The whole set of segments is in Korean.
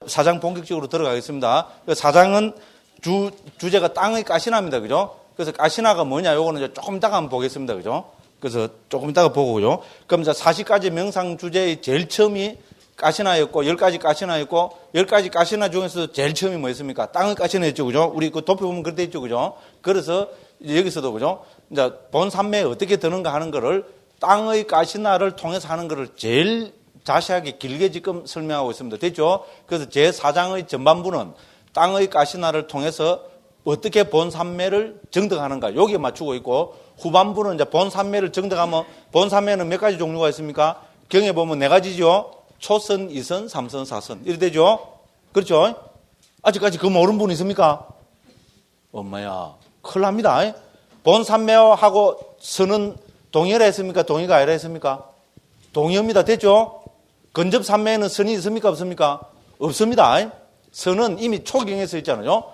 사장 본격적으로 들어가겠습니다. 사장은 주제가 땅의 가시나입니다. 그죠? 그래서 가시나가 뭐냐, 요거는 이제 조금 이따가 한번 보겠습니다. 그죠? 그래서 조금 이따가 보고요. 그럼 이제 40가지 명상 주제의 제일 처음이 가시나였고, 10가지 가시나였고, 10가지 가시나 중에서 제일 처음이 뭐였습니까? 땅의 가시나였죠. 그죠? 우리 그 도표 보면 그렇게 있죠. 그죠? 그래서 여기서도 그죠? 이제 본 산매에 어떻게 드는가 하는 거를 땅의 가시나를 통해서 하는 거를 제일 자세하게 길게 지금 설명하고 있습니다. 됐죠? 그래서 제4장의 전반부는 땅의 가시나를 통해서 어떻게 본 산매를 정득하는가 여기에 맞추고 있고, 후반부는 이제 본 산매를 정득하면 본 산매는 몇 가지 종류가 있습니까? 경에 보면 4가지죠. 초선, 2선, 3선, 4선 이래 되죠? 그렇죠? 아직까지 그 모르는 분 있습니까? 엄마야 큰일 납니다. 본 산매하고 선은 동의를 했습니까? 동의가 아니라 했습니까? 동의입니다. 됐죠? 근접 산매에는 선이 있습니까? 없습니까? 없습니다. 선은 이미 초경에 써 있잖아요.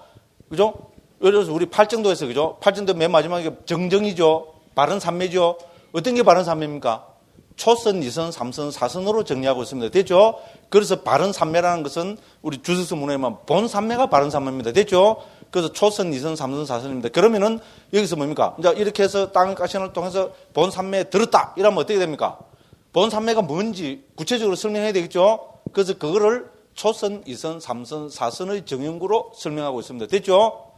그죠? 예를 들어서 우리 팔정도에서, 그죠? 팔정도 맨 마지막에 정정이죠. 바른 산매죠. 어떤 게 바른 산매입니까? 초선, 2선, 3선, 4선으로 정리하고 있습니다. 됐죠? 그래서 바른 산매라는 것은 우리 주석서 문헌에만 본 산매가 바른 산매입니다. 됐죠? 그래서 초선, 2선, 3선, 4선입니다. 그러면은 여기서 뭡니까? 이제 이렇게 해서 땅의 가시나를 통해서 본 산매에 들었다. 이러면 어떻게 됩니까? 본 산매가 뭔지 구체적으로 설명해야 되겠죠? 그래서 그거를 초선, 2선, 3선, 4선의 정형구로 설명하고 있습니다. 됐죠?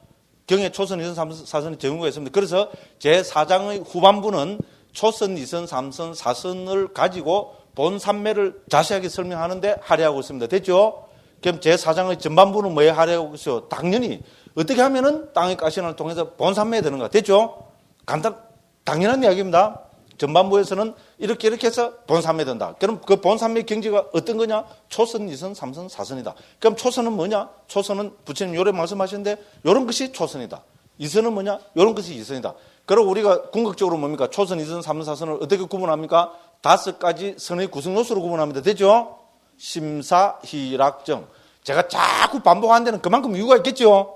경에 초선, 2선, 3선, 4선의 정형구가 있습니다. 그래서 제4장의 후반부는 초선, 2선, 3선, 4선을 가지고 본 산매를 자세하게 설명하는데 할애하고 있습니다. 됐죠? 그럼 제4장의 전반부는 뭐에 할애하고 있어요? 당연히 어떻게 하면은 땅의 가시나를 통해서 본 산매에 되는가? 됐죠? 당연한 이야기입니다. 전반부에서는 이렇게 해서 본 산매에 된다. 그럼 그 본 산매의 경지가 어떤 거냐? 초선, 2선, 3선, 4선이다. 그럼 초선은 뭐냐? 초선은 부처님 요래 말씀하셨는데 요런 것이 초선이다. 2선은 뭐냐? 요런 것이 2선이다. 그리고 우리가 궁극적으로 뭡니까? 초선, 2선, 3선, 4선을 어떻게 구분합니까? 5가지 선의 구성 요소로 구분합니다. 됐죠? 심사, 희락정. 제가 자꾸 반복하는 데는 그만큼 이유가 있겠죠?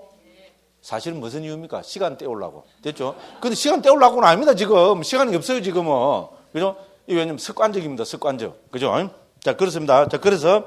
사실은 무슨 이유입니까? 시간 때우려고. 됐죠? 근데 시간 때우려고는 아닙니다, 지금. 시간이 없어요, 지금은. 그죠? 이 왜냐면 습관적입니다, 습관적. 그죠? 자, 그렇습니다. 자, 그래서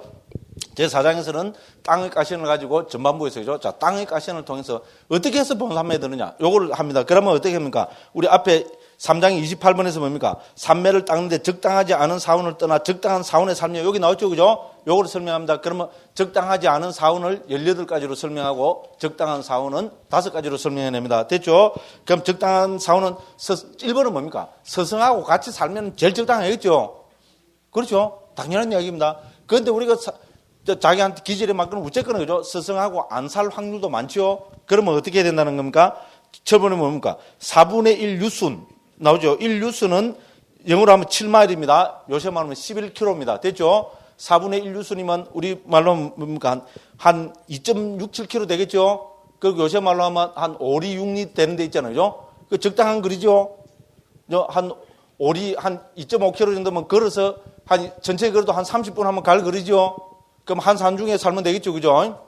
제4장에서는 땅의 가시나를 가지고 전반부에서, 그죠? 자, 땅의 가시나를 통해서 어떻게 해서 본 산매에 드느냐? 요거를 합니다. 그러면 어떻게 합니까? 우리 앞에 3장 28번에서 뭡니까? 산매를 닦는데 적당하지 않은 사원을 떠나 적당한 사원의 삶이요. 여기 나왔죠, 그죠? 요거를 설명합니다. 그러면 적당하지 않은 사원을 18가지로 설명하고 적당한 사원은 5가지로 설명해냅니다. 됐죠? 그럼 적당한 사원은 1번은 뭡니까? 서성하고 같이 살면 제일 적당하겠죠? 그렇죠? 당연한 이야기입니다. 그런데 우리가 자기한테 기질에 맞거나 우째거나, 그죠? 서성하고 안 살 확률도 많죠? 그러면 어떻게 해야 된다는 겁니까? 처번에 뭡니까? 4분의 1 유순 나오죠? 1유순은 영어로 하면 7마일입니다. 요새 말하면 11km입니다. 됐죠? 4분의 1 유순이면 우리 말로 뭡니까? 한 2.67km 되겠죠? 그리고 요새 말로 하면 한 5리 6리 되는 데 있잖아요. 그죠? 그 적당한 거리죠? 한 5리 한 2.5km 정도면 걸어서 한 전체 걸어도 한 30분 하면 갈 거리죠? 그럼 한 산중에 살면 되겠죠? 그죠?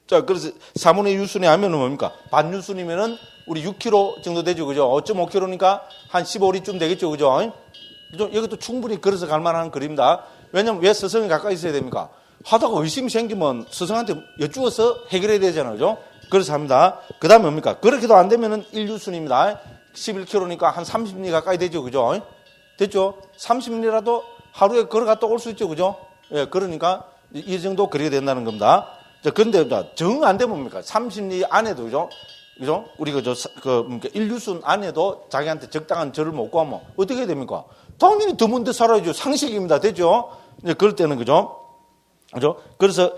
자, 그래서 4분의 1 유순이 하면은 뭡니까? 반 유순이면은 우리 6km 정도 되죠. 그죠? 5.5km니까 한 15리쯤 되겠죠. 그죠? 그죠? 이것도 충분히 걸어서 갈 만한 거리입니다. 왜냐면 왜 서성이 가까이 있어야 됩니까? 하다가 의심이 생기면 서성한테 여쭈어서 해결해야 되잖아요. 그죠? 그래서 합니다. 그 다음에 뭡니까? 그렇게도 안 되면은 1유순입니다. 11km니까 한 30리 가까이 되죠. 그죠? 됐죠? 30리라도 하루에 걸어갔다 올 수 있죠. 그죠? 예, 그러니까 이 정도 거리가 된다는 겁니다. 자, 그런데 정 안 되면 뭡니까? 30리 안에도, 그죠? 그죠? 우리가 인류순 안에도 자기한테 적당한 절을 못 구하면 어떻게 해야 됩니까? 당연히 드문 데 살아야죠. 상식입니다. 되죠? 이제 그럴 때는, 그죠? 그죠? 그래서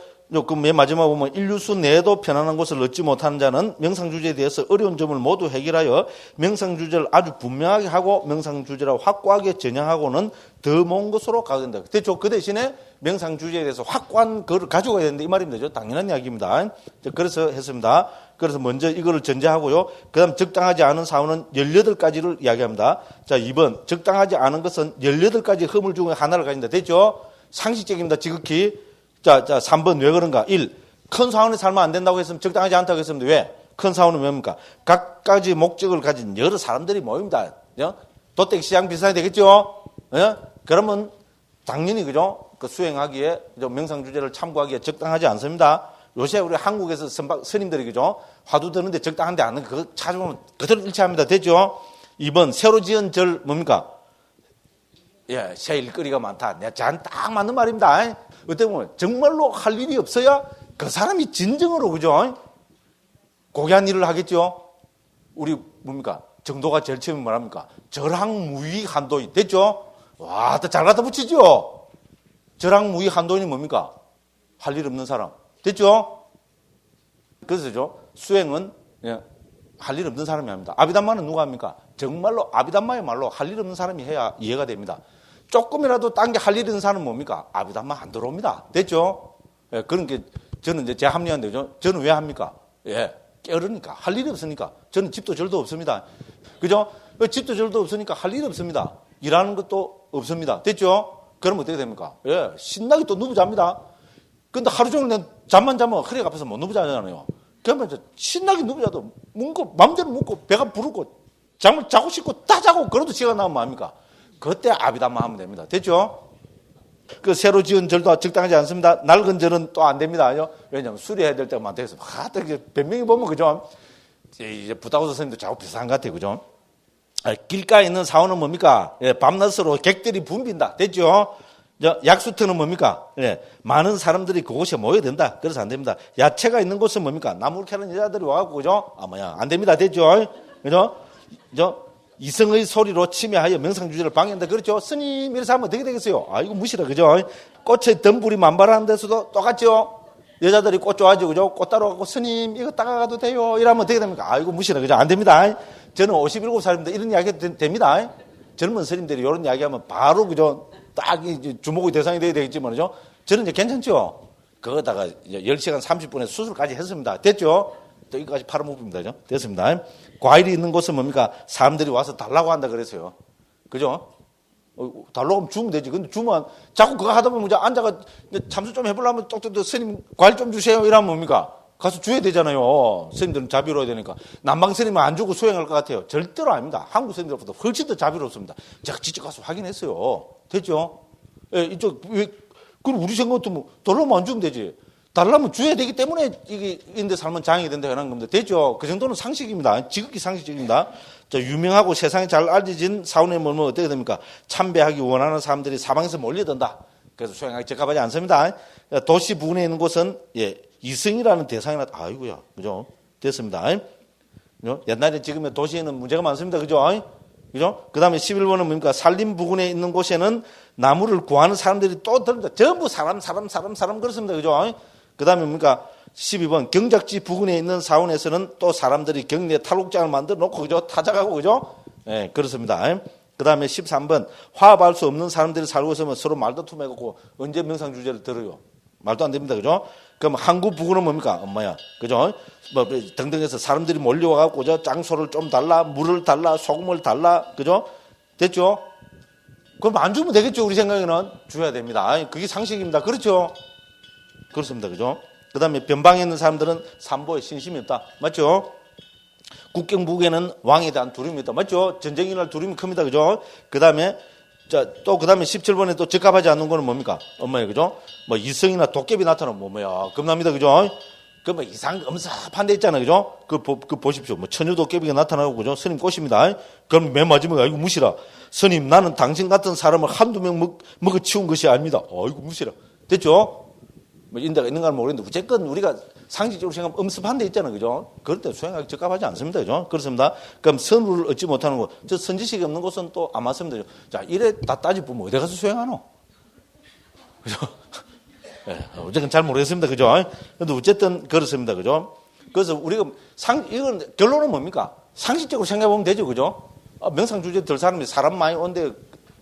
그 맨 마지막 보면 인류순 내에도 편안한 곳을 얻지 못하는 자는 명상주제에 대해서 어려운 점을 모두 해결하여 명상주제를 아주 분명하게 하고 명상주제를 확고하게 전향하고는 더 먼 곳으로 가야 된다. 됐죠? 그 대신에 명상주제에 대해서 확고한 거를 가지고 가야 된다. 이 말입니다. 당연한 이야기입니다. 그래서 했습니다. 그래서 먼저 이거를 전제하고요. 그 다음 적당하지 않은 사원은 18가지를 이야기합니다. 자, 2번. 적당하지 않은 것은 18가지 허물 중에 하나를 가진다. 됐죠? 상식적입니다. 지극히. 자, 3번 왜 그런가? 1. 큰 사원에 살면 안 된다고 했으면 적당하지 않다고 했습니다. 왜? 큰 사원은 뭡니까? 각가지 목적을 가진 여러 사람들이 모입니다. 도떼기 시장 비슷하게 되겠죠? 예? 그러면 당연히, 그죠? 그 수행하기에 명상주제를 참고하기에 적당하지 않습니다. 요새 우리 한국에서 스님들이 그죠? 화두 드는데 적당한데 안 하는 그거 찾아보면 그대로 일치합니다. 됐죠? 2번 새로 지은 절 뭡니까? 예, 새 일거리가 많다. 내가 딱 맞는 말입니다. 어떻게 보면 정말로 할 일이 없어야 그 사람이 진정으로 그죠? 고귀한 일을 하겠죠? 우리 뭡니까? 정도가 제일 처음에 뭐랍니까? 절항무의 한도인. 됐죠? 와, 또 잘 갖다 붙이죠? 절항무의 한도인이 뭡니까? 할 일 없는 사람. 됐죠? 그래서죠. 수행은 예, 할 일 없는 사람이 합니다. 아비담마는 누가 합니까? 정말로 아비담마의 말로 할 일 없는 사람이 해야 이해가 됩니다. 조금이라도 딴 게 할 일 있는 사람은 뭡니까? 아비담마 안 들어옵니다. 됐죠? 예, 그런 게 저는 이제 제 합리화인데요. 저는 왜 합니까? 예, 게으르니까 할 일이 없으니까. 저는 집도 절도 없습니다. 그죠? 집도 절도 없으니까 할 일이 없습니다. 일하는 것도 없습니다. 됐죠? 그럼 어떻게 됩니까? 예, 신나게 또 누부잡니다. 근데 하루 종일 잠만 자면 허리가 아파서 못 누부자잖아요. 그러면 이제 신나게 누부자도 묵고 마음대로 묵고 배가 부르고 잠을 자고 싶고 다 자고 그래도 시간 나면 뭐합니까? 그때 아비담마 하면 됩니다. 됐죠? 그 새로 지은 절도 적당하지 않습니다. 낡은 절은 또 안 됩니다. 왜냐하면 수리해야 될 때가 많다해서 변명이 보면 그죠? 이제 부다우스 선생님도 자꾸 비슷한 것 같아요. 그죠? 길가에 있는 사원은 뭡니까? 예, 밤낮으로 객들이 붐빈다. 됐죠? 약수터는 뭡니까? 예, 많은 사람들이 그곳에 모여든다. 그래서 안 됩니다. 야채가 있는 곳은 뭡니까? 나무를 캐는 여자들이 와갖고, 그죠? 안 됩니다. 됐죠? 그죠? 이성의 소리로 침해하여 명상주제를 방해한다. 그렇죠? 스님, 이래서 하면 어떻게 되겠어요? 이거 무시라. 그죠? 꽃의 덤불이 만발하는 데서도 똑같죠? 여자들이 꽃 좋아하죠. 그죠? 꽃 따러 가고, 스님, 이거 따가가도 돼요? 이러면 어떻게 됩니까? 이거 무시라. 그죠? 안 됩니다. 저는 57살입니다. 이런 이야기 됩니다. 젊은 스님들이 이런 이야기 하면 바로, 그죠? 딱 주목의 대상이 돼야 되겠지만요. 저는 이제 괜찮죠? 그거다가 10시간 30분에 수술까지 했습니다. 됐죠? 또 이거까지 팔아먹습니다. 됐습니다. 과일이 있는 곳은 뭡니까? 사람들이 와서 달라고 한다 그랬어요. 그죠? 달라고 하면 주면 되지. 근데 주면 자꾸 그거 하다 보면 앉아가 참수 좀 해보려면 똑똑똑 스님 과일 좀 주세요. 이러면 뭡니까? 가서 줘야 되잖아요. 스님들은 자비로워야 되니까. 남방 스님은 안 주고 수행할 것 같아요. 절대로 아닙니다. 한국 스님들보다 훨씬 더 자비롭습니다. 제가 직접 가서 확인했어요. 됐죠? 예, 이쪽, 그럼 우리 생각도 뭐, 달라면 안 주면 되지. 달라면 줘야 되기 때문에 이게 인데 살면 장이 된다 이런 겁니다. 됐죠? 그 정도는 상식입니다. 지극히 상식적입니다. 유명하고 세상에 잘 알려진 사원에 머물면 어떻게 됩니까? 참배하기 원하는 사람들이 사방에서 몰려든다. 그래서 수행하기 적합하지 않습니다. 도시 부근에 있는 곳은, 예, 이승이라는 대상이나, 아이고야. 그죠? 됐습니다. 옛날에 지금 도시에는 문제가 많습니다. 그죠? 그죠? 그 다음에 11번은 뭡니까? 산림 부근에 있는 곳에는 나무를 구하는 사람들이 또 들립니다. 전부 사람 그렇습니다. 그죠? 그 다음에 뭡니까? 12번 경작지 부근에 있는 사원에서는 또 사람들이 격리에 탈옥장을 만들어 놓고 그죠? 타작하고 그죠? 예, 그렇습니다. 그 다음에 13번 화합할 수 없는 사람들이 살고 있으면 서로 말도 툼해갖고 언제 명상주제를 들어요? 말도 안 됩니다. 그죠? 그럼 항구 부근은 뭡니까? 엄마야. 그죠? 뭐 등등해서 사람들이 몰려와갖고 저 장소를 좀 달라, 물을 달라, 소금을 달라. 그죠? 됐죠? 그럼 안 주면 되겠죠? 우리 생각에는 줘야 됩니다. 그게 상식입니다. 그렇죠? 그렇습니다. 그죠? 그 다음에 변방에 있는 사람들은 삼보에 신심이 없다. 맞죠? 국경북에는 왕에 대한 두려움이 있다. 맞죠? 전쟁이 날 두려움이 큽니다. 그죠? 그 다음에, 또 그 다음에 17번에 또 적합하지 않는 거는 뭡니까? 엄마야. 그죠? 뭐 이성이나 도깨비 나타나면 뭐야. 겁납니다. 그죠? 그 뭐 이상 엄습한 데 있잖아요. 그죠? 그 보십시오. 뭐 처녀 도깨비가 나타나고, 그죠? 스님 꼬십니다. 그럼 맨 마지막에, 이거 무시라. 스님, 나는 당신 같은 사람을 한두 명 먹어 치운 것이 아닙니다. 이거 무시라. 됐죠? 뭐 인대가 있는가는 모르겠는데 어쨌건 우리가 상식적으로 생각하면 엄습한 데 있잖아요. 그죠? 그럴 때 수행하기 적합하지 않습니다. 그죠? 그렇습니다. 그럼 선우를 얻지 못하는 곳, 저 선지식이 없는 곳은 또 안 맞습니다. 그죠? 자, 이래 다 따지보면 어디 가서 수행하노? 그죠? 예, 어쨌든 잘 모르겠습니다. 그죠? 근데 어쨌든 그렇습니다. 그죠? 그래서 우리가 이건 결론은 뭡니까? 상식적으로 생각해보면 되죠. 그죠? 명상주제 들 사람이 사람 많이 온데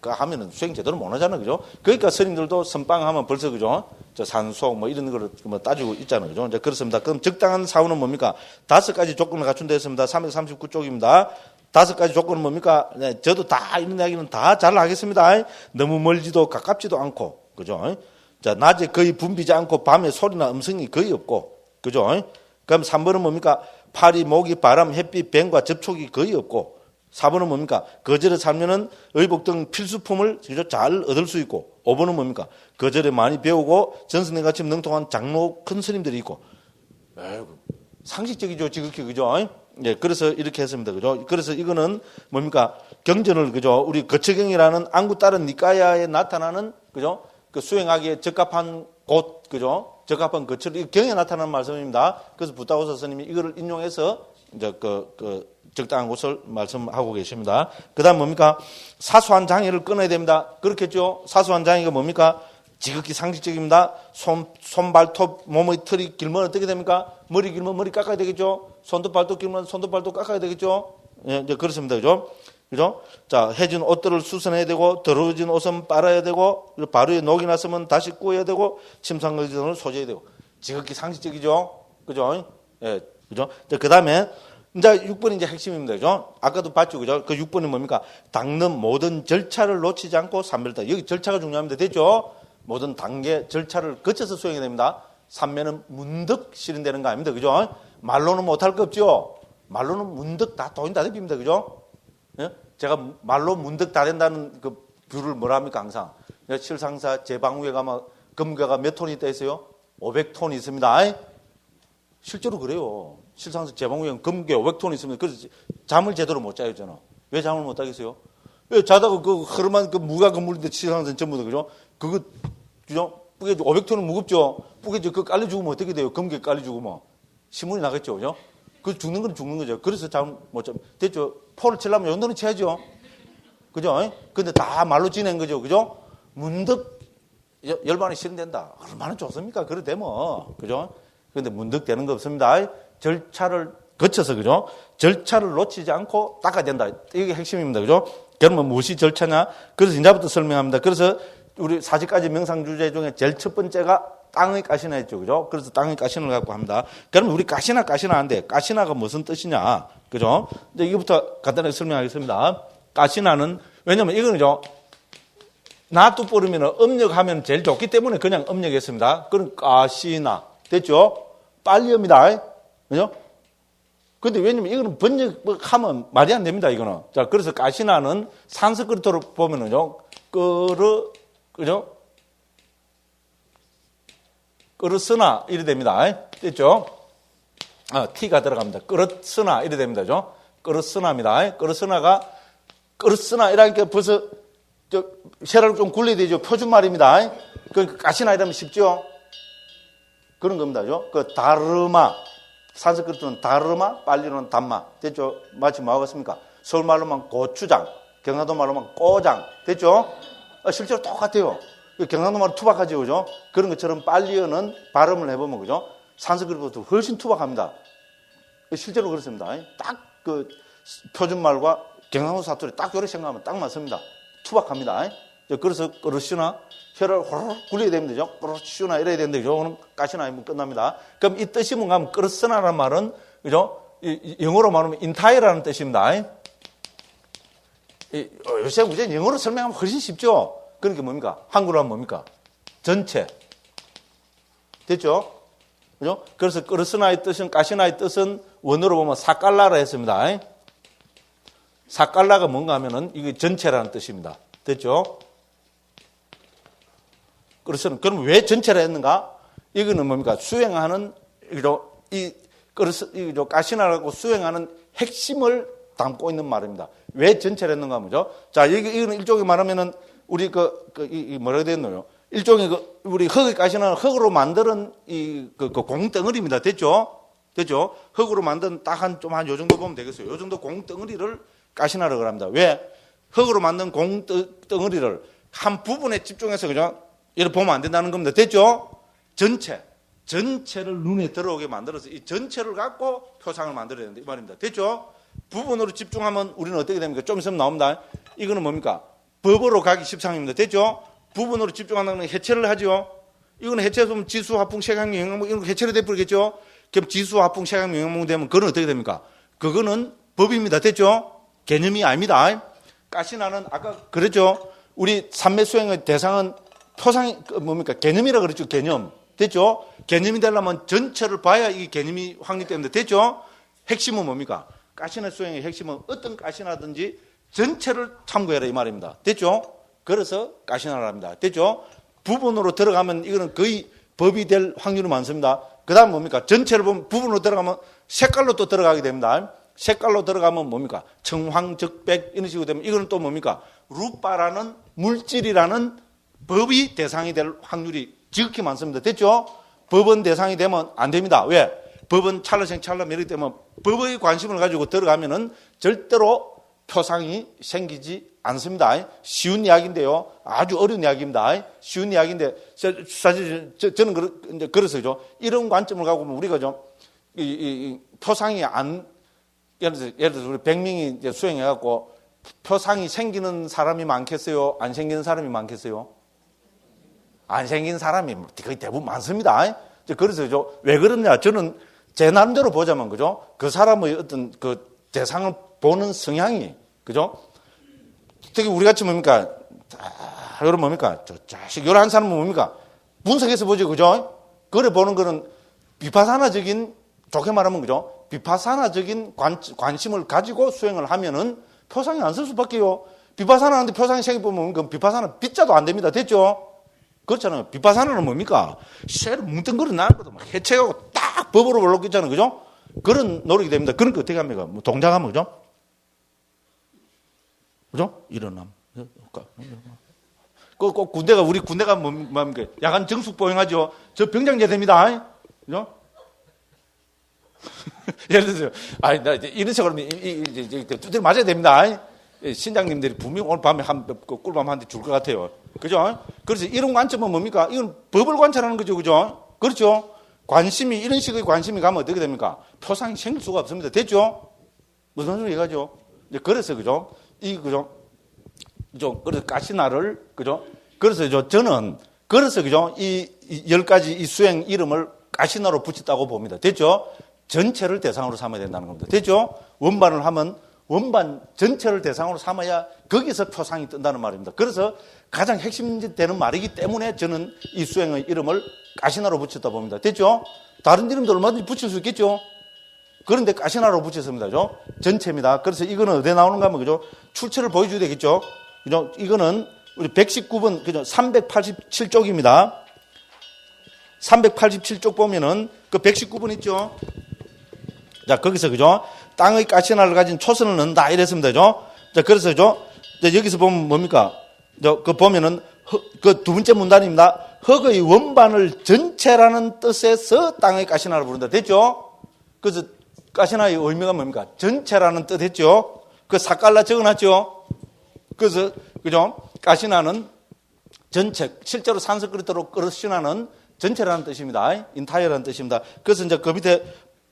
하면은 수행 제대로 못 하잖아요. 그죠? 그러니까 스님들도 선빵 하면 벌써, 그죠? 저 산소 뭐 이런 거를 뭐 따지고 있잖아요. 그죠? 이제 그렇습니다. 그럼 적당한 사원은 뭡니까? 5가지 조건을 갖춘다 했습니다. 339쪽입니다. 5가지 조건은 뭡니까? 네, 저도 다 이런 이야기는 다 잘 하겠습니다. 너무 멀지도 가깝지도 않고, 그죠? 자, 낮에 거의 붐비지 않고 밤에 소리나 음성이 거의 없고, 그죠? 그럼 3번은 뭡니까? 파리, 모기, 바람, 햇빛, 뱀과 접촉이 거의 없고, 4번은 뭡니까? 거절에 살면은 의복 등 필수품을 잘 얻을 수 있고, 5번은 뭡니까? 거절에 많이 배우고 전선생같이 능통한 장로 큰 스님들이 있고. 상식적이죠, 지극히, 그죠? 예, 그래서 이렇게 했습니다, 그죠? 그래서 이거는 뭡니까? 경전을, 그죠? 우리 거처경이라는 안구 따른 니까야에 나타나는, 그죠? 그 수행하기에 적합한 곳, 그죠? 적합한 거처를, 경에 나타나는 말씀입니다. 그래서 부타고사 스님이 이거를 인용해서 이제 적당한 곳을 말씀하고 계십니다. 그 다음 뭡니까? 사소한 장애를 끊어야 됩니다. 그렇겠죠? 사소한 장애가 뭡니까? 지극히 상식적입니다. 손, 발톱, 몸의 털이 길면 어떻게 됩니까? 머리 길면 머리 깎아야 되겠죠? 손도 발톱 길면 손도 발톱 깎아야 되겠죠? 예, 이제 그렇습니다. 그죠? 그죠? 자, 해진 옷들을 수선해야 되고, 더러워진 옷은 빨아야 되고, 바로에 녹이 났으면 다시 구워야 되고, 침상 걸리전을 소재해야 되고. 지극히 상식적이죠? 그죠? 예, 그죠? 그 다음에, 이제 6번이 이제 핵심입니다. 그죠? 아까도 봤죠. 그죠? 그 6번이 뭡니까? 닦는 모든 절차를 놓치지 않고 삼멸다. 여기 절차가 중요합니다. 됐죠? 모든 단계, 절차를 거쳐서 수행해야 됩니다. 삼매는 문득 실현되는 거 아닙니다. 그죠? 말로는 못할 거 없죠? 말로는 문득 다 도인다듭입니다. 그죠? 예? 제가 말로 문득 다 된다는 그 뷰를 뭐라 합니까? 항상. 실상사 제방위에 가면 금괴가 몇 톤이 있다 했어요? 500톤이 있습니다. 실제로 그래요. 실상사 제방위에 금괴 500톤이 있습니다. 그래서 잠을 제대로 못 자요, 저는. 왜 잠을 못 자겠어요? 왜 자다가 그 흐름한 그 무가 건물인데 실상사는 전부 다, 그죠? 그거, 그죠? 뿌개져. 500톤은 무겁죠? 뿌개져. 그거 깔려 죽으면 어떻게 돼요? 금괴 깔려 죽으면. 신문이 나겠죠, 그죠? 그 죽는 건 죽는 거죠. 그래서 잠 못 자. 됐죠? 포를 치려면 요 정도는 쳐야죠. 그죠? 근데 다 말로 지낸 거죠. 그죠? 문득 열반이 실현된다. 얼마나 좋습니까? 그래 되면. 그죠? 근데 문득 되는 거 없습니다. 절차를 거쳐서, 그죠? 절차를 놓치지 않고 닦아야 된다. 이게 핵심입니다. 그죠? 그러면 무엇이 절차냐? 그래서 이제부터 설명합니다. 그래서 우리 40가지 명상주제 중에 제일 첫 번째가 땅의 가시나 했죠. 그죠? 그래서 땅의 가시나를 갖고 합니다. 그러면 우리 가시나 하는데, 가시나가 무슨 뜻이냐? 그죠? 이제 이거부터 간단하게 설명하겠습니다. 가시나는, 왜냐면 이거는요, 나뚜뿌리면 음력하면 제일 좋기 때문에 그냥 음력했습니다. 그럼 가시나. 됐죠? 빨리 합니다. 그죠? 근데 왜냐면 이거는 번역하면 말이 안 됩니다, 이거는. 자, 그래서 가시나는 산스크리트로 보면은요, 그죠? 끄르스나 이래 됩니다. 됐죠? T가 들어갑니다. 끄르스나 이래 됩니다. 그죠? 끄르스나입니다. 끄르스나 이라니까 벌써 쉐라를 좀 굴려야 되죠. 표준말입니다. 그러니까 가시나 이러면 쉽죠? 그런 겁니다. 그죠? 그 다르마, 산스크리트는 다르마, 빨리로는 담마. 됐죠? 마치 뭐 하겠습니까? 서울말로만 고추장, 경상도 말로만 꼬장. 됐죠? 실제로 똑같아요. 경상도 말은 투박하죠, 그죠? 그런 것처럼 빨리어는 발음을 해보면, 그죠? 산스크리트보다 훨씬 투박합니다. 실제로 그렇습니다. 딱 그 표준말과 경상도 사투리 딱 요렇게 생각하면 딱 맞습니다. 투박합니다. 그래서 끄르시나, 혀를 호로록 굴려야 됩니다. 그죠? 끄르시나 이래야 되는데, 그죠? 오늘 가시나 하면 끝납니다. 그럼 이 뜻이 뭔가 하면 끄르스나라는 말은, 그죠? 영어로 말하면 인타이라는 뜻입니다. 요새 우리 영어로 설명하면 훨씬 쉽죠? 그러니까 뭡니까? 한글로 하면 뭡니까? 전체. 됐죠? 그죠? 그래서 끄르스나의 뜻은, 가시나의 뜻은 원어로 보면 사깔라라 했습니다. 사깔라가 뭔가 하면은 이게 전체라는 뜻입니다. 됐죠? 그래서 그럼 왜 전체라 했는가? 이거는 뭡니까? 수행하는, 가시나라고 수행하는 핵심을 담고 있는 말입니다. 왜 전체라 했는가 하면죠? 자, 이거는 일종의 말하면은 우리 뭐라 해야 되노요? 일종의 우리 흙의 가시나는 흙으로 만드는 공덩어리입니다. 됐죠? 됐죠? 흙으로 만든 딱 한 요 정도 보면 되겠어요. 요 정도 공덩어리를 가시나라고 합니다. 왜? 흙으로 만든 공덩어리를 한 부분에 집중해서, 그죠? 이렇게 보면 안 된다는 겁니다. 됐죠? 전체를 눈에 들어오게 만들어서 이 전체를 갖고 표상을 만들어야 된다. 이 말입니다. 됐죠? 부분으로 집중하면 우리는 어떻게 됩니까? 좀 있으면 나옵니다. 이거는 뭡니까? 법으로 가기 십상입니다. 됐죠? 부분으로 집중한다는 건 해체를 하죠. 이거는 해체해서 지수, 화풍, 색양, 영양분 이런 거 해체를 돼버리겠죠? 그럼 지수, 화풍, 색양, 영양분 되면 그건 어떻게 됩니까? 그거는 법입니다. 됐죠? 개념이 아닙니다. 가시나는 아까 그랬죠? 우리 삼매 수행의 대상은 표상이 뭡니까? 개념이라 그랬죠? 개념. 됐죠? 개념이 되려면 전체를 봐야 이게 개념이 확립됩니다. 됐죠? 핵심은 뭡니까? 가시나 수행의 핵심은 어떤 가시나든지 전체를 참고해라 이 말입니다. 됐죠? 그래서 가시나를 합니다. 됐죠? 부분으로 들어가면 이거는 거의 법이 될 확률이 많습니다. 그 다음 뭡니까? 전체를 보면 부분으로 들어가면 색깔로 또 들어가게 됩니다. 색깔로 들어가면 뭡니까? 청황, 적백 이런 식으로 되면 이거는 또 뭡니까? 루파라는 물질이라는 법이 대상이 될 확률이 지극히 많습니다. 됐죠? 법은 대상이 되면 안 됩니다. 왜? 법은 찰나생 찰나 이렇기 때문에 법의 관심을 가지고 들어가면은 절대로 표상이 생기지 않습니다. 쉬운 이야기인데요. 아주 어려운 이야기입니다. 쉬운 이야기인데 사실 저는 그래서죠. 이런 관점을 갖고 보면 우리가 좀 이 표상이 안 예를 들어서 우리 100명이 이제 수행해갖고 표상이 생기는 사람이 많겠어요? 안 생기는 사람이 많겠어요? 안 생긴 사람이 거의 대부분 많습니다. 그래서 왜 그러냐? 저는 제 나름대로 보자면 그죠? 그 사람의 어떤 그 대상을 보는 성향이 그죠? 특히 우리 같이 뭡니까? 여러분 뭡니까? 저 자식 이런 사람은 뭡니까? 분석해서 보죠, 그죠? 그래 보는 거는 비파사나적인 좋게 말하면 그죠? 비파사나적인 관심을 가지고 수행을 하면은 표상이 안 쓸 수밖에요. 비파사나한테 표상이 생기면 그 비파사나 빗자도 안 됩니다. 됐죠? 그렇잖아요. 비파사나는 뭡니까? 쇠를 뭉뚱그려 나는 것도 막 해체하고 딱 법으로 올라오겠잖아요. 그죠? 그런 노력이 됩니다. 그런 거 어떻게 합니까? 뭐 동작하면 그죠? 그죠? 일어남. 꼭 우리 군대가 뭡니까? 야간 정숙 보행하죠? 저 병장제 됩니다. 그죠? 예를 들어서, 나 이런 식으로 하면, 두드려 맞아야 됩니다. 신장님들이 분명 오늘 밤에 꿀밤 한 대 줄 것 같아요. 그죠? 그래서 이런 관점은 뭡니까? 이건 법을 관찰하는 거죠. 그죠? 그렇죠? 관심이, 이런 식의 관심이 가면 어떻게 됩니까? 표상이 생길 수가 없습니다. 됐죠? 무슨 소리 얘기하죠? 그래서, 그죠? 그래서 가시나를, 그죠? 그래서 저는, 그죠? 이 10가지 이 수행 이름을 가시나로 붙였다고 봅니다. 됐죠? 전체를 대상으로 삼아야 된다는 겁니다. 됐죠? 원반을 하면 원반 전체를 대상으로 삼아야 거기서 표상이 뜬다는 말입니다. 그래서 가장 핵심되는 말이기 때문에 저는 이 수행의 이름을 가시나로 붙였다 봅니다. 됐죠? 다른 이름도 얼마든지 붙일 수 있겠죠? 그런데 가시나로 붙였습니다. 그죠? 전체입니다. 그래서 이거는 어디에 나오는가 하면, 그죠? 출처를 보여줘야 되겠죠? 그죠? 이거는 우리 119번, 그죠? 387쪽입니다. 387쪽 보면은 그 119번 있죠? 자, 거기서, 그죠? 땅의 가시나를 가진 초선을 넣는다. 이랬습니다. 그죠? 자, 그래서, 그죠? 여기서 보면 뭡니까? 그 보면은, 그 두 번째 문단입니다. 흙의 원반을 전체라는 뜻에서 땅의 가시나를 부른다. 됐죠? 그래서 가시나의 의미가 뭡니까? 전체라는 뜻 했죠? 그 삭갈라 적어놨죠? 그래서, 그죠? 가시나는 전체, 실제로 산석 그릇으로 끓으시나는 전체라는 뜻입니다. 인타이어라는 뜻입니다. 그래서 이제 그 밑에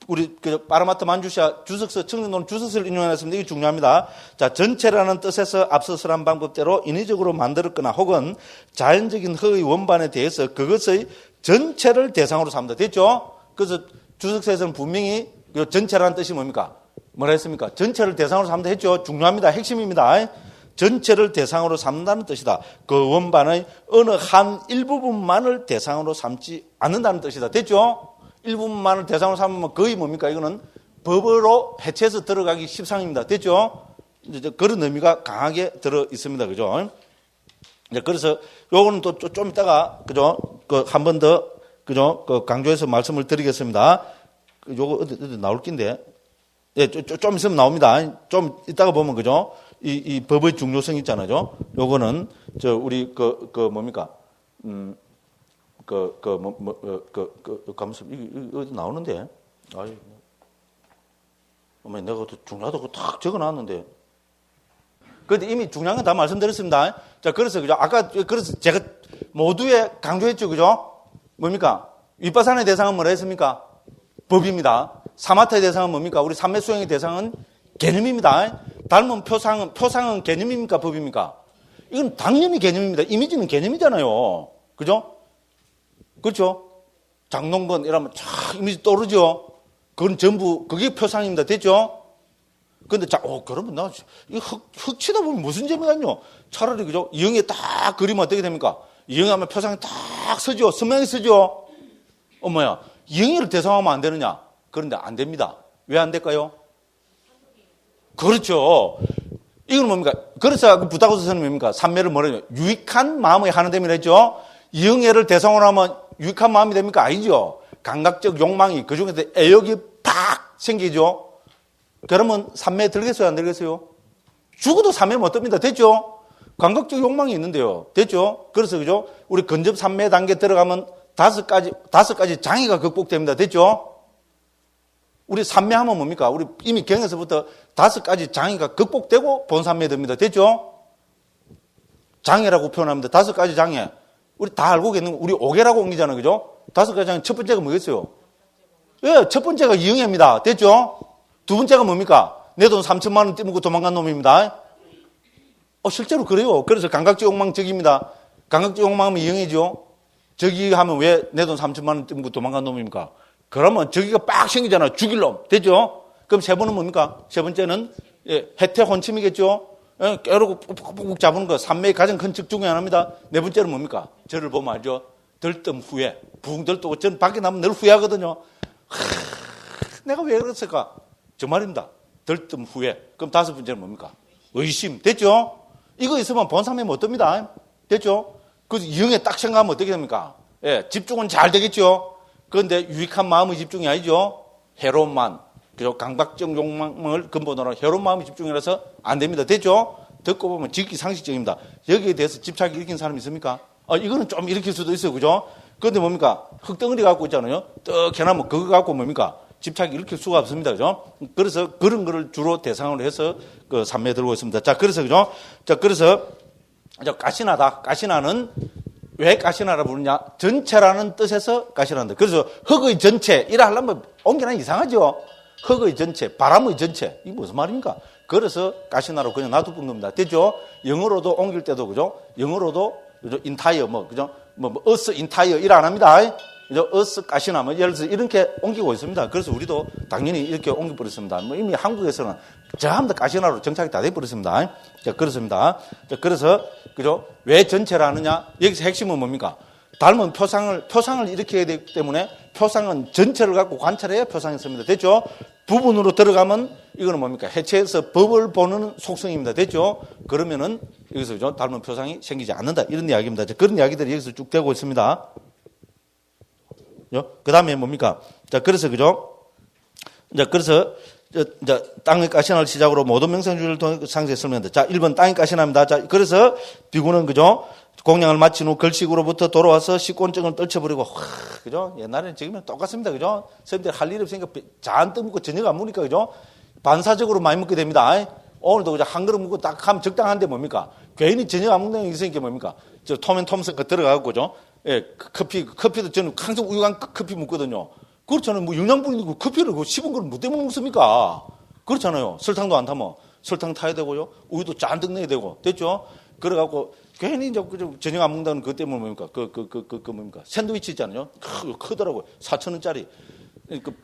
우리 파라마트 만주샤 주석서 청정론 주석서를 인용해놨습니다. 이게 중요합니다. 자, 전체라는 뜻에서 앞서 설한 방법대로 인위적으로 만들었거나 혹은 자연적인 흙의 원반에 대해서 그것의 전체를 대상으로 삼다. 됐죠? 그래서 주석서에서는 분명히 전체라는 뜻이 뭡니까? 뭐라 했습니까? 전체를 대상으로 삼다 했죠? 중요합니다. 핵심입니다. 전체를 대상으로 삼는다는 뜻이다. 그 원반의 어느 한 일부분만을 대상으로 삼지 않는다는 뜻이다. 됐죠? 일부분만을 대상으로 삼으면 거의 뭡니까? 이거는 법으로 해체해서 들어가기 십상입니다. 됐죠? 이제 그런 의미가 강하게 들어 있습니다. 그죠? 그래서 요거는 또 좀 이따가, 그죠? 한 번 더, 그죠? 강조해서 말씀을 드리겠습니다. 요거 어디 나올 낀데. 예, 좀 있으면 나옵니다. 좀 이따가 보면, 그죠? 이 법의 중요성 있잖아요. 요거는, 우리, 뭡니까? 가면서, 이거 어디 나오는데? 아이, 어머니, 내가 중요하다고 탁 적어 놨는데. 그런데 이미 중요한 건 다 말씀드렸습니다. 자, 그래서, 그죠? 아까, 그래서 제가 모두에 강조했죠. 그죠? 뭡니까? 윗바산의 대상은 뭐라 했습니까? 법입니다. 사마타의 대상은 뭡니까? 우리 삼매수행의 대상은 개념입니다. 닮은 표상은 개념입니까? 법입니까? 이건 당연히 개념입니다. 이미지는 개념이잖아요. 그죠? 그렇죠? 장동건 이러면 쫙 이미지 떠오르죠? 그건 전부, 그게 표상입니다. 됐죠? 근데 그러면 이 흙 치다 보면 무슨 재미가요? 차라리, 그죠? 이형에 딱 그리면 어떻게 됩니까? 이형에 하면 표상이 딱 서죠? 선명히 서죠? 어머야, 이형이를 대상하면 안 되느냐? 그런데 안 됩니다. 왜 안 될까요? 그렇죠. 이건 뭡니까? 그래서 그 부다고스 선생님이 뭡니까? 삼매를 뭐래요? 유익한 마음의 하는 됨이라 했죠. 이응애를 대상으로 하면 유익한 마음이 됩니까? 아니죠. 감각적 욕망이 그 중에서 애욕이 팍 생기죠. 그러면 삼매에 들겠어요? 안 들겠어요? 죽어도 삼매 못 듭니다. 됐죠? 감각적 욕망이 있는데요. 됐죠? 그래서 그죠? 우리 근접 삼매 단계 들어가면 다섯 가지 장애가 극복됩니다. 됐죠? 우리 삼매하면 뭡니까? 우리 이미 경에서부터 5가지 장애가 극복되고 본삼매 됩니다. 됐죠? 장애라고 표현합니다. 5가지 장애. 우리 다 알고 계는 우리 5개라고 옮기잖아요. 그죠? 5가지 장애 첫 번째가 뭐겠어요? 예, 첫 번째가 이응애입니다. 됐죠? 두 번째가 뭡니까? 내 돈 3천만 원 떼먹고 도망간 놈입니다. 실제로 그래요. 그래서 감각적 욕망 적입니다. 감각적 욕망하면 이응애죠. 저기 하면 왜 내 돈 3천만 원 떼먹고 도망간 놈입니까? 그러면 저기가 빡 생기잖아요. 죽일 놈. 됐죠? 그럼 세 번은 뭡니까? 세 번째는 해태 혼침이겠죠? 깨르고 푹푹 잡는 거. 삼매의 가장 큰 측 중에 하나입니다. 네 번째는 뭡니까? 저를 보면 알죠? 들뜸 후회. 붕 들뜨고 저는 밖에 나면 늘 후회하거든요. 내가 왜 그랬을까? 저 말입니다. 들뜸 후회. 그럼 다섯 번째는 뭡니까? 의심. 됐죠? 이거 있으면 본삼매 못 듭니다. 됐죠? 그래서 이응에 딱 생각하면 어떻게 됩니까? 집중은 잘 되겠죠? 그런데 유익한 마음의 집중이 아니죠. 해로운만, 그죠? 강박적 욕망을 근본으로 해로운 마음의 집중이라서 안 됩니다. 됐죠? 듣고 보면 지극히 상식적입니다. 여기에 대해서 집착이 일으킨 사람이 있습니까? 이거는 좀 일으킬 수도 있어요. 그죠? 그런데 뭡니까? 흙덩어리 갖고 있잖아요. 떡 해나면 그거 갖고 뭡니까? 집착이 일으킬 수가 없습니다. 그죠? 그래서 그런 거를 주로 대상으로 해서 그 삼매 들고 있습니다. 자, 그래서 그죠? 자, 그래서 가시나다. 가시나는 왜 가시나라 부르냐? 전체라는 뜻에서 가시나다. 그래서 흙의 전체, 이라 하려면 옮기나 이상하죠? 흙의 전체, 바람의 전체. 이게 무슨 말입니까? 그래서 가시나로 그냥 놔두는 겁니다. 됐죠? 영어로도 옮길 때도, 그죠? 영어로도, 그죠? entire, 그죠? us entire, 이라 안 합니다. 그죠? us 가시나, 예를 들어서 이렇게 옮기고 있습니다. 그래서 우리도 당연히 이렇게 옮겨버렸습니다. 이미 한국에서는 전부 다 가시나로 정착이 다 돼버렸습니다. 자, 그렇습니다. 자, 그래서, 그죠? 왜 전체라 하느냐? 여기서 핵심은 뭡니까? 닮은 표상을 일으켜야 되기 때문에 표상은 전체를 갖고 관찰해야 표상이 씁니다. 됐죠? 부분으로 들어가면 이거는 뭡니까? 해체해서 법을 보는 속성입니다. 됐죠? 그러면은 여기서 그죠? 닮은 표상이 생기지 않는다. 이런 이야기입니다. 자, 그런 이야기들이 여기서 쭉 되고 있습니다. 그 다음에 뭡니까? 자, 그래서 그죠? 자, 그래서 땅의 가시나를 시작으로 모든 명상주의를 통해 상세히 설명한다. 자, 1번 땅의 가시나입니다. 자, 그래서 비구는 그죠? 공양을 마친 후 걸식으로부터 돌아와서 식곤증을 떨쳐버리고, 그죠? 옛날에는 지금은 똑같습니다. 그죠? 선생님들 할 일 없으니까 잔뜩 먹고 저녁 안 먹으니까, 그죠? 반사적으로 많이 먹게 됩니다. 오늘도 그죠? 한 그릇 먹고 딱 하면 적당한데 뭡니까? 괜히 저녁 안 먹는 게 있으니까 뭡니까? 톰앤 톰슨 거 들어가고, 그죠? 커피도 저는 항상 우유간 커피 먹거든요. 그렇잖아요. 영양분 있는 커피를 씹은 걸 못 때문에 먹습니까? 그렇잖아요. 설탕도 안 타면 설탕 타야 되고요. 우유도 잔뜩 내야 되고. 됐죠? 그래갖고 괜히 이제 저녁 안 먹는다는 그것 때문에 뭡니까? 뭡니까? 샌드위치 있잖아요. 크더라고요. 4,000원짜리.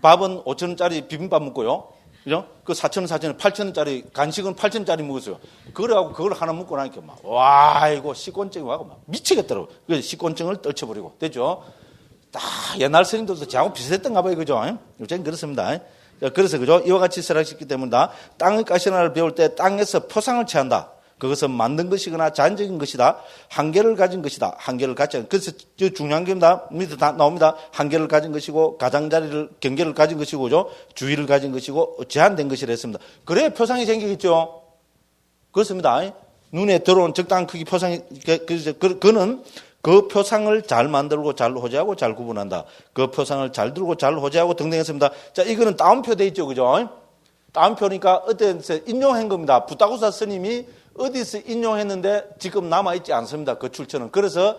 밥은 5,000원짜리 비빔밥 먹고요. 그죠? 4,000원, 8,000원짜리 간식은 8,000원짜리 먹었어요. 그래갖고 그걸 하나 먹고 나니까 이거 식곤증이 와고 미치겠더라고요. 그래서 식곤증을 떨쳐버리고. 됐죠? 옛날 스님들도 저하고 비슷했던가 봐요. 그죠? 요새는 그렇습니다. 그래서 그죠? 이와 같이 설학시켰기 때문에 땅의 가시나를 배울 때 땅에서 표상을 취한다. 그것은 만든 것이거나 자연적인 것이다. 한계를 가진 것이다. 한계를 갖지 않은. 그래서 중요한 겁니다. 밑에 다 나옵니다. 한계를 가진 것이고 가장자리를 경계를 가진 것이고 그죠? 주의를 가진 것이고 제한된 것이라 했습니다. 그래야 표상이 생기겠죠. 그렇습니다. 눈에 들어온 적당한 크기 표상이 그는 그 표상을 잘 만들고 잘 호재하고 잘 구분한다. 그 표상을 잘 들고 잘 호재하고 등등 했습니다. 자, 이거는 다운표 돼 있죠. 그죠? 다운표니까 어디서 인용한 겁니다. 부타고사 스님이 어디서 인용했는데 지금 남아있지 않습니다. 그 출처는. 그래서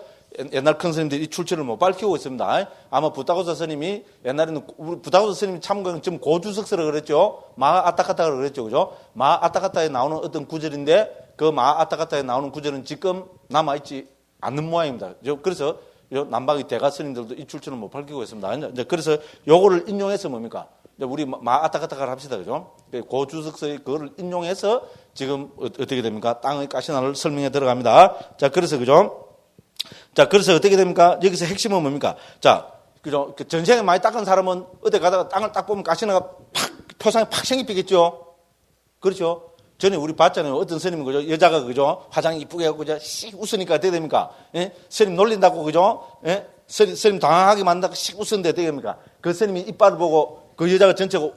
옛날 큰 스님들이 이 출처를 못 밝히고 있습니다. 아마 부타고사 스님이 옛날에는 우리 부타고사 스님이 참고는 좀 고주석서라 그랬죠. 마아타카타라 그랬죠. 그죠? 마아타카타에 나오는 어떤 구절인데 그 마아타카타에 나오는 구절은 지금 남아있지 않는 모양입니다. 그래서 남방의 대가 스님들도 이 출처를 못 밝히고 있습니다. 그래서 요거를 인용해서 뭡니까? 우리 마아타카타카를 합시다. 그죠? 고주석서의 그거를 인용해서 지금 어떻게 됩니까? 땅의 가시나를 설명해 들어갑니다. 자, 그래서 그죠? 자, 그래서 어떻게 됩니까? 여기서 핵심은 뭡니까? 자, 그죠? 전생에 많이 닦은 사람은 어디 가다가 땅을 딱 보면 가시나가 표상이 팍 생기겠죠? 그렇죠? 전에 우리 봤잖아요. 어떤 스님, 그죠? 여자가, 그죠? 화장 이쁘게 하고, 그죠? 씩 웃으니까 어떻게 됩니까? 예? 스님 놀린다고, 그죠? 예? 스님 당황하게 만든다고 씩 웃었는데 어떻게 됩니까? 그 스님이 이빨을 보고 그 여자가 전체가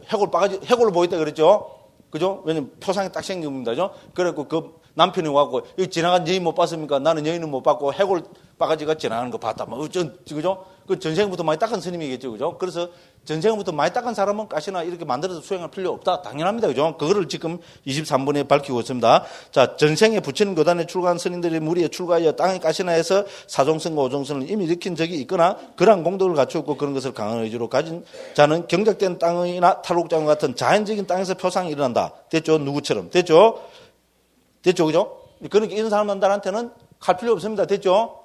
해골을 보였다 그랬죠? 그죠? 왜냐면 표상이 딱 생긴 겁니다. 그죠? 그래갖고 그 남편이 와갖고, 여기 지나간 여인 못 봤습니까? 나는 여인은 못 봤고, 해골 바가지가 지나가는 거 봤다. 뭐, 그죠? 그 전생부터 많이 닦은 스님이겠죠. 그죠? 그래서 전생부터 많이 닦은 사람은 가시나 이렇게 만들어서 수행할 필요 없다. 당연합니다. 그죠? 그거를 지금 23번에 밝히고 있습니다. 자, 전생에 부처님 교단에 출가한 스님들의 무리에 출가하여 땅의 가시나에서 사종선과 오종선을 이미 일으킨 적이 있거나 그러한 공덕을 갖추었고 그런 것을 강한 의지로 가진 자는 경작된 땅이나 탈옥장과 같은 자연적인 땅에서 표상이 일어난다. 됐죠? 누구처럼. 됐죠? 됐죠? 그죠? 그러니까 이런 사람들한테는 할 필요 없습니다. 됐죠?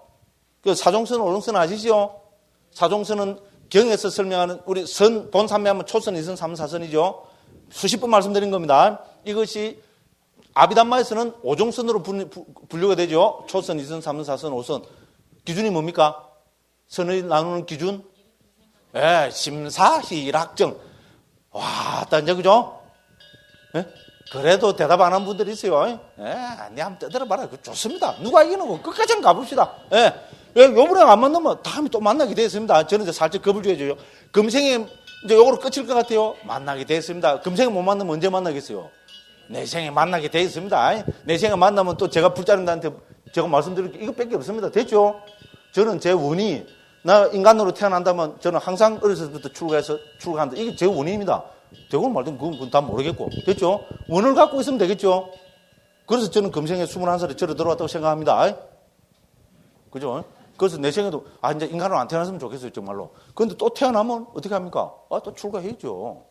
그 사종선, 오종선 아시죠? 사종선은 경에서 설명하는 우리 선, 본산매하면 초선, 이선, 삼사선이죠. 수십 번 말씀드린 겁니다. 이것이 아비담마에서는 오종선으로 분류가 되죠. 초선, 이선, 삼선, 사선, 오선. 기준이 뭡니까? 선을 나누는 기준? 예, 심사, 희락정. 와, 딴 그죠? 예? 그래도 대답 안 한 분들이 있어요. 예, 네, 한번 떠들어봐라. 좋습니다. 누가 이기는 거 끝까지 한번 가봅시다. 예. 요번에 안 만나면 다음에 또 만나게 되었습니다. 저는 이제 살짝 겁을 줘야죠. 금생에 이제 요거로 끝일 것 같아요. 만나게 되었습니다. 금생에 못 만나면 언제 만나겠어요? 내생에 만나게 되었습니다. 내생에 만나면 또 제가 불자님들한테 제가 말씀드릴 게 이것밖에 없습니다. 됐죠? 저는 제 원이, 나 인간으로 태어난다면 저는 항상 어렸을 때부터 출가한다. 이게 제 원인입니다. 되고 말든 그건 다 모르겠고. 됐죠? 원을 갖고 있으면 되겠죠? 그래서 저는 금생에 21살에 절에 들어왔다고 생각합니다. 그죠? 그래서 내 생에도, 이제 인간으로 안 태어났으면 좋겠어요, 정말로. 그런데 또 태어나면 어떻게 합니까? 또 출가해야죠.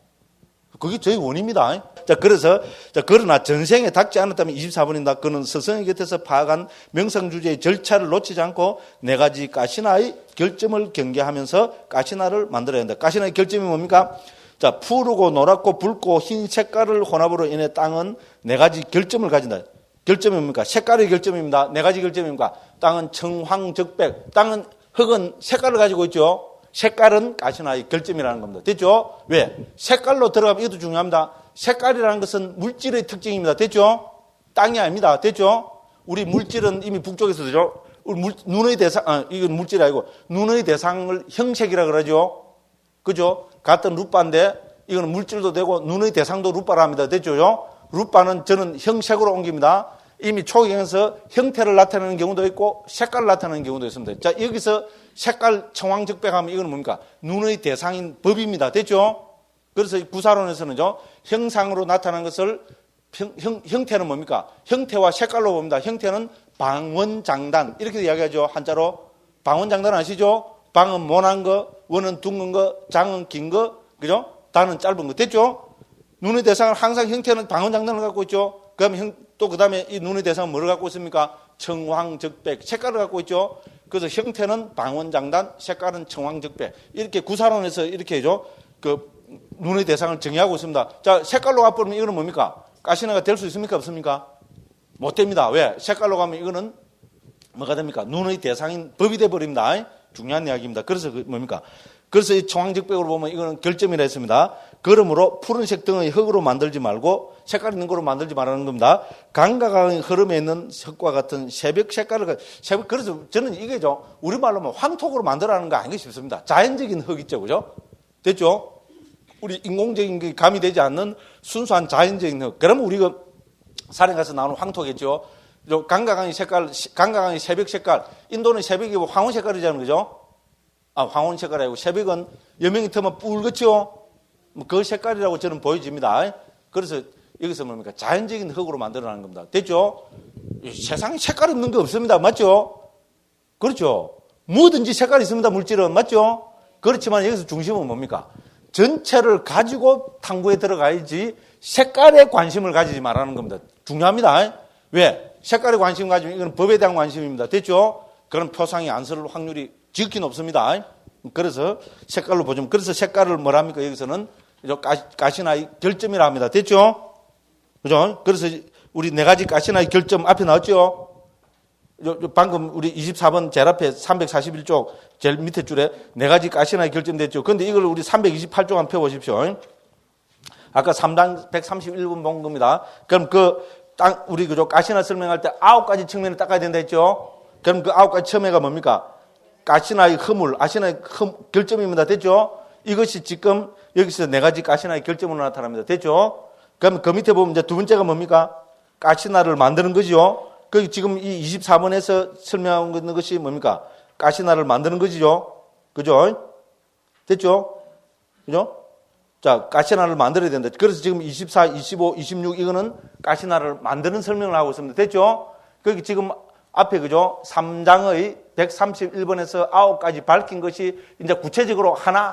그게 저희 원입니다. 자, 그래서, 그러나 전생에 닿지 않았다면 24번입니다. 그는 스승의 곁에서 파악한 명상주제의 절차를 놓치지 않고 네 가지 가시나의 결점을 경계하면서 가시나를 만들어야 한다. 가시나의 결점이 뭡니까? 자, 푸르고 노랗고 붉고 흰 색깔을 혼합으로 인해 땅은 네 가지 결점을 가진다. 결점이 뭡니까? 색깔의 결점입니다. 네 가지 결점입니까? 땅은 청황적백. 땅은 흙은 색깔을 가지고 있죠. 색깔은 가시나의 결점이라는 겁니다. 됐죠? 왜? 색깔로 들어가면 이것도 중요합니다. 색깔이라는 것은 물질의 특징입니다. 됐죠? 땅이 아닙니다. 됐죠? 우리 물질은 이미 북쪽에서 되죠? 눈의 대상, 이건 물질이 아니고 눈의 대상을 형색이라 그러죠. 그죠? 같은 룻바인데 이거는 물질도 되고 눈의 대상도 룻바라 합니다. 됐죠? 룻바는 저는 형색으로 옮깁니다. 이미 초경에서 형태를 나타내는 경우도 있고 색깔을 나타내는 경우도 있습니다. 자, 여기서 색깔 청황적백하면 이거는 뭡니까? 눈의 대상인 법입니다. 됐죠? 그래서 구사론에서는요, 형상으로 나타나는 것을 형태는 뭡니까? 형태와 색깔로 봅니다. 형태는 방원장단 이렇게 이야기하죠. 한자로 방원장단 아시죠? 방은 모난 거, 원은 둥근 거, 장은 긴 거, 그죠? 단은 짧은 거. 됐죠? 눈의 대상은 항상 형태는 방원장단을 갖고 있죠. 그 다음에 이 눈의 대상은 뭐를 갖고 있습니까? 청황적백, 색깔을 갖고 있죠. 그래서 형태는 방원장단, 색깔은 청황적백. 이렇게 구사론에서 이렇게 해죠. 그 눈의 대상을 정의하고 있습니다. 자, 색깔로 가버리면 이거는 뭡니까? 가시나가 될 수 있습니까? 없습니까? 못 됩니다. 왜? 색깔로 가면 이거는 뭐가 됩니까? 눈의 대상인 법이 돼버립니다. 중요한 이야기입니다. 그래서 뭡니까? 그래서 이 청황적백으로 보면 이거는 결점이라 했습니다. 그러므로 푸른색 등의 흙으로 만들지 말고 색깔 있는 거로 만들지 말라는 겁니다. 강과 강의 흐름에 있는 흙과 같은 새벽 색깔을 그래서 저는 이게죠. 우리말로 뭐 황토로 만들라는 거 아닌가 싶습니다. 자연적인 흙 있죠. 그죠? 됐죠? 우리 인공적인 게 가미되지 않는 순수한 자연적인 흙. 그러면 우리가 산에 가서 나오는 황토겠죠. 강과 강의 색깔, 강과 강의 새벽 색깔. 인도는 새벽이 황혼 색깔이잖아요. 그죠? 황혼 색깔이 아니고 새벽은 여명이 트면 붉겠죠? 그 색깔이라고 저는 보여집니다. 그래서 여기서 뭡니까? 자연적인 흙으로 만들어내는 겁니다. 됐죠? 세상에 색깔 없는 게 없습니다. 맞죠? 그렇죠? 뭐든지 색깔이 있습니다. 물질은. 맞죠? 그렇지만 여기서 중심은 뭡니까? 전체를 가지고 탐구에 들어가야지 색깔에 관심을 가지지 말라는 겁니다. 중요합니다. 왜? 색깔에 관심 가지면 이건 법에 대한 관심입니다. 됐죠? 그런 표상이 안 설 확률이 지극히 높습니다. 그래서 색깔로 보자면, 그래서 색깔을 뭐랍니까? 여기서는 가시나의 결점이라 합니다. 됐죠? 그죠? 그래서 우리 네 가지 가시나의 결점 앞에 나왔죠? 방금 우리 24번 제일 앞에 341쪽 제일 밑에 줄에 네 가지 가시나의 결점 됐죠? 그런데 이걸 우리 328쪽 한번 펴보십시오. 아까 3단 131번 본 겁니다. 그럼 그 우리 그죠? 가시나 설명할 때 9가지 측면을 닦아야 된다 했죠? 그럼 그 9가지 첨예가 뭡니까? 가시나의 허물, 아시나의 결점입니다. 됐죠? 이것이 지금 여기서 4가지 가시나의 결점으로 나타납니다. 됐죠? 그럼 그 밑에 보면 이제 두 번째가 뭡니까? 가시나를 만드는 거죠. 그 지금 이 24번에서 설명하고 있는 것이 뭡니까? 가시나를 만드는 거죠. 그죠? 됐죠? 그죠? 자, 가시나를 만들어야 된다. 그래서 지금 24, 25, 26 이거는 가시나를 만드는 설명을 하고 있습니다. 됐죠? 거기 지금 앞에 그죠? 3장의 131번에서 9가지 밝힌 것이 이제 구체적으로 하나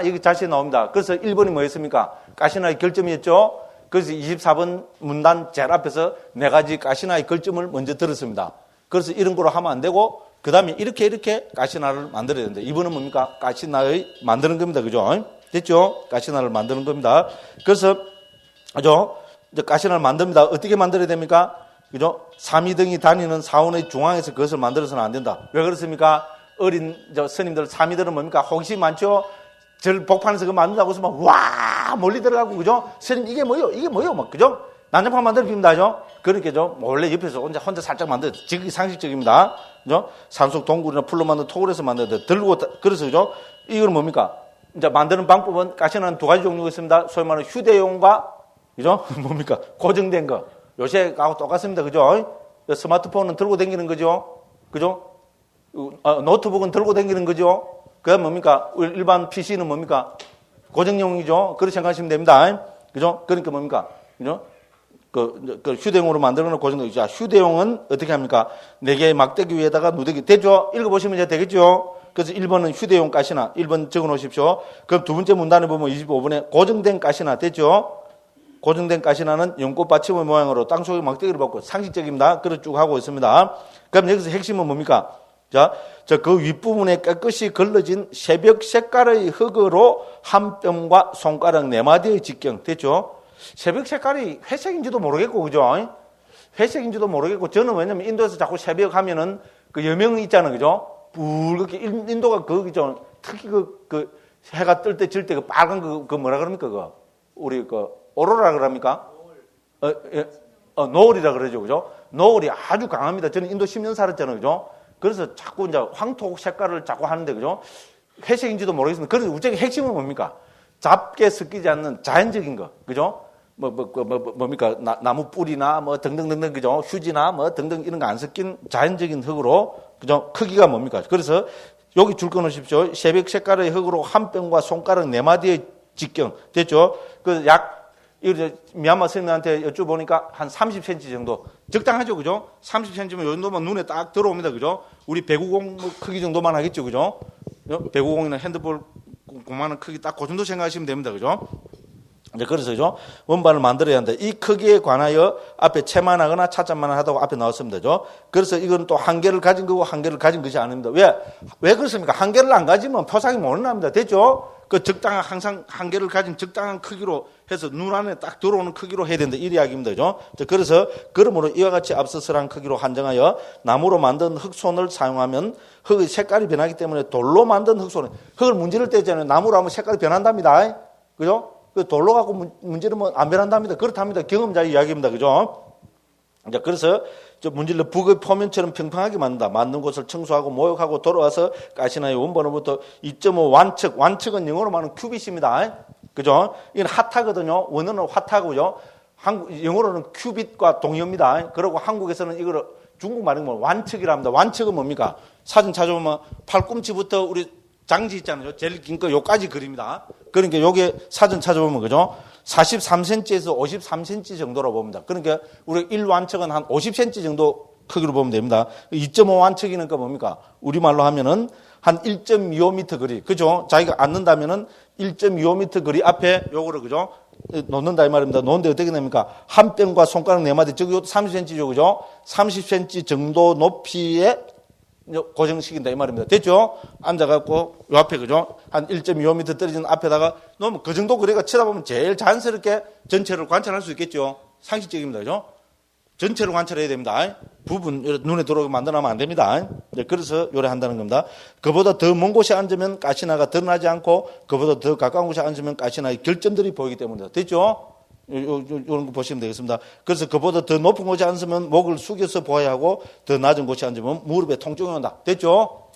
여기 자세히 나옵니다. 그래서 1번이 뭐였습니까? 가시나의 결점이었죠? 그래서 24번 문단 제일 앞에서 4가지 가시나의 결점을 먼저 들었습니다. 그래서 이런 거로 하면 안 되고, 그 다음에 이렇게 가시나를 만들어야 된다. 이번은 뭡니까? 가시나의 만드는 겁니다. 그죠? 됐죠? 가시나를 만드는 겁니다. 그래서, 그죠? 이제 가시나를 만듭니다. 어떻게 만들어야 됩니까? 그죠? 사미등이 다니는 사원의 중앙에서 그것을 만들어서는 안 된다. 왜 그렇습니까? 어린 스님들, 사미들은 뭡니까? 호기심이 많죠? 절 복판에서 그거 만든다고 해서 막, 와! 멀리 들어가고, 그죠? 스님, 이게 뭐요? 막, 그죠? 난장판 만들어 줍니다, 죠? 그렇게, 몰래 옆에서 혼자 살짝 만들어. 지극히 상식적입니다. 그죠? 산속 동굴이나 풀로 만든 토굴에서 만들어야 들고, 그래서, 그죠? 이건 뭡니까? 이제 만드는 방법은 가시나는 2가지 종류가 있습니다. 소위 말하는 휴대용과, 그죠? 뭡니까? 고정된 거. 요새하고 똑같습니다. 그죠? 스마트폰은 들고 다니는 거죠? 그죠? 노트북은 들고 다니는 거죠? 그게 뭡니까? 일반 PC는 뭡니까? 고정용이죠? 그렇게 생각하시면 됩니다. 그죠? 그러니까 뭡니까? 그죠? 그 휴대용으로 만들어놓은 고정용. 자, 휴대용은 어떻게 합니까? 4개의 막대기 위에다가 누대기. 됐죠? 읽어보시면 이제 되겠죠? 그래서 1번은 휴대용 가시나. 1번 적어 놓으십시오. 그럼 두 번째 문단에 보면 25번에 고정된 가시나. 됐죠? 고정된 가시나는 연꽃 받침의 모양으로 땅속에 막대기를 받고 상식적입니다. 그렇게 쭉 하고 있습니다. 그럼 여기서 핵심은 뭡니까? 자, 그 윗부분에 깨끗이 걸러진 새벽 색깔의 흙으로 한 뼘과 손가락 4마디의 직경. 됐죠? 새벽 색깔이 회색인지도 모르겠고, 그죠? 회색인지도 모르겠고, 저는 왜냐면 인도에서 자꾸 새벽 하면은 그 여명이 있잖아요. 그죠? 붉게, 인도가 그죠? 특히 그 해가 뜰 때 질 때 그 빨간 그 뭐라 그럽니까? 우리 오로라 그럽니까? 노을이라 그러죠. 그죠? 노을이 아주 강합니다. 저는 인도 10년 살았잖아요. 그죠? 그래서 자꾸 이제 황토 색깔을 자꾸 하는데, 그죠? 회색인지도 모르겠습니다. 그래서 우체의 핵심은 뭡니까? 잡게 섞이지 않는 자연적인 거. 그죠? 뭡니까? 나무 뿌리나 뭐 등등등등, 그죠? 휴지나 뭐 등등 이런 거 안 섞인 자연적인 흙으로, 그죠? 크기가 뭡니까? 그래서 여기 줄 거 놓으십시오. 새벽 색깔의 흙으로 한 뼘과 손가락 4마디의 직경. 됐죠? 이거 미얀마 스님한테 여쭤보니까 한 30cm 정도. 적당하죠, 그죠? 30cm면 요 정도만 눈에 딱 들어옵니다, 그죠? 우리 배구공 크기 정도만 하겠죠, 그죠? 배구공이나 핸드볼 공만한 크기 딱 그 정도 생각하시면 됩니다, 그죠? 이제 그래서, 그죠? 원반을 만들어야 한다. 이 크기에 관하여 앞에 채만하거나 차짠만 하다고 앞에 나왔습니다, 그죠? 그래서 이건 또 한계를 가진 거고 한계를 가진 것이 아닙니다. 왜 그렇습니까? 한계를 안 가지면 표상이 못 납니다. 됐죠? 그 적당한, 항상 한계를 가진 적당한 크기로 해서 눈 안에 딱 들어오는 크기로 해야 된다. 이 이야기입니다. 그죠? 그래서, 그러므로 이와 같이 앞서서란 크기로 한정하여 나무로 만든 흙손을 사용하면 흙의 색깔이 변하기 때문에 돌로 만든 흙손을, 흙을 문지를 때 있잖아요. 나무로 하면 색깔이 변한답니다. 그죠? 그 돌로 갖고 문지르면 안 변한답니다. 그렇답니다. 경험자의 이야기입니다. 그죠? 그래서 문질러 북의 표면처럼 평평하게 만든다. 만든 곳을 청소하고 모욕하고 돌아와서 가시나의 원본으로부터 2.5 완측은 영어로 말하는 큐빗입니다. 그죠? 이건 하타거든요. 원어는 화타고요. 영어로는 큐빗과 동의어입니다. 그리고 한국에서는 이걸 중국 말은 완측이라 합니다. 완측은 뭡니까? 사진 찾아보면 팔꿈치부터 우리 장지 있잖아요. 제일 긴 거 요까지 그립니다. 그러니까 요게 사진 찾아보면 그죠? 43cm에서 53cm 정도로 봅니다. 그러니까 우리 1완측은 한 50cm 정도 크기로 보면 됩니다. 2.5완측이니까 뭡니까? 우리말로 하면은 한 1.25m 거리. 그죠? 자기가 앉는다면은 1.25m 거리 앞에 요거를 그죠? 놓는다 이 말입니다. 놓는데 어떻게 됩니까? 한 뼘과 손가락 4마디. 저기 30cm죠. 그죠? 30cm 정도 높이에 고정시킨다 이 말입니다. 됐죠? 앉아갖고 요 앞에 그죠? 한 1.25m 떨어진 앞에다가 놓으면 그 정도 거리가 쳐다보면 제일 자연스럽게 전체를 관찰할 수 있겠죠? 상식적입니다. 그죠? 전체를 관찰해야 됩니다. 부분 눈에 들어오게 만들어놓으면 안 됩니다. 그래서 요래 한다는 겁니다. 그보다 더 먼 곳에 앉으면 가시나가 드러나지 않고 그보다 더 가까운 곳에 앉으면 가시나의 결점들이 보이기 때문입니다. 됐죠? 이런 거 보시면 되겠습니다. 그래서 그보다 더 높은 곳에 앉으면 목을 숙여서 보아야 하고 더 낮은 곳에 앉으면 무릎에 통증이 온다. 됐죠?